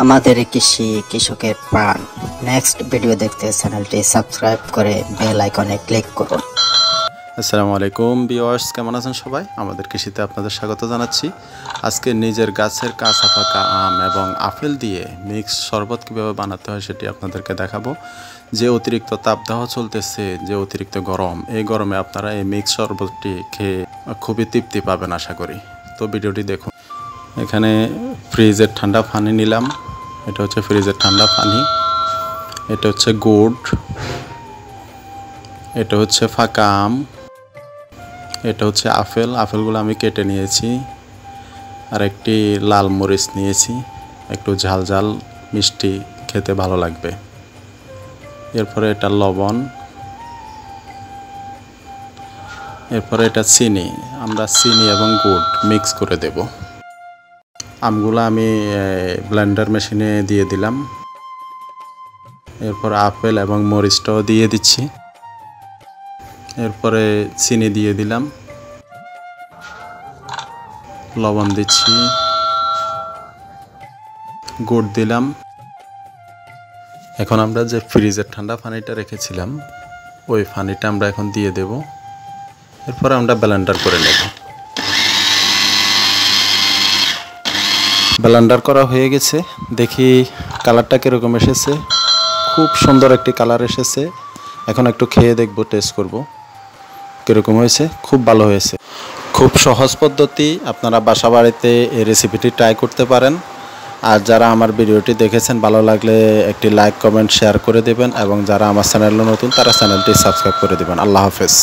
আমাদের কৃষি কৃষকের প্রাণ। নেক্সট ভিডিও দেখতে চ্যানেলটি সাবস্ক্রাইব করে বেল আইকনে ক্লিক করুন। আসসালামু আলাইকুম ভিউয়ার্স, কেমন আছেন সবাই? আমাদের কৃষিতে আপনাদের স্বাগত জানাচ্ছি। আজকে নিজের গাছের কাঁচা পাকা আম এবং আপেল দিয়ে মিক্স শরবত কীভাবে বানাতে হয় সেটি আপনাদেরকে দেখাবো। যে অতিরিক্ত তাপদাহ চলতেছে, যে অতিরিক্ত গরম, এই গরমে আপনারা এই মিক্স শরবতটি খেয়ে খুবই তৃপ্তি পাবেন আশা করি। তো ভিডিওটি দেখুন। এখানে ফ্রিজের ঠান্ডা পানি নিলাম, এটা হচ্ছে ফ্রিজের ঠান্ডা পানি, এটা হচ্ছে গুড়, এটা হচ্ছে ফাঁকা আম, এটা হচ্ছে আপেলগুলো আমি কেটে নিয়েছি, আর একটি লাল মরিচ নিয়েছি, একটু ঝাল ঝাল মিষ্টি খেতে ভালো লাগবে। এরপরে এটা লবণ, এরপরে এটা চিনি, আমরা চিনি এবং গুড় মিক্স করে দেব। আমগুলো আমি ব্লেন্ডার মেশিনে দিয়ে দিলাম। এরপর আপেল এবং মরিচটাও দিয়ে দিচ্ছি। এরপরে চিনি দিয়ে দিলাম, লবণ দিচ্ছি, গুড় দিলাম। এখন আমরা যে ফ্রিজের ঠান্ডা পানিটা রেখেছিলাম ওই পানিটা আমরা এখন দিয়ে দেব। এরপরে আমরা ব্লেন্ডার করে নেব। ব্লেন্ডার করা হয়ে গেছে, দেখি কালারটা কীরকম এসেছে। খুব সুন্দর একটি কালার এসেছে। এখন একটু খেয়ে দেখব, টেস্ট করব কীরকম হয়েছে। খুব ভালো হয়েছে। খুব সহজ পদ্ধতি, আপনারা বাসা বাড়িতে এই রেসিপিটি ট্রাই করতে পারেন। আর যারা আমার ভিডিওটি দেখেছেন ভালো লাগলে একটি লাইক কমেন্ট শেয়ার করে দেবেন, এবং যারা আমার চ্যানেলে নতুন তারা চ্যানেলটি সাবস্ক্রাইব করে দেবেন। আল্লাহ হাফেজ।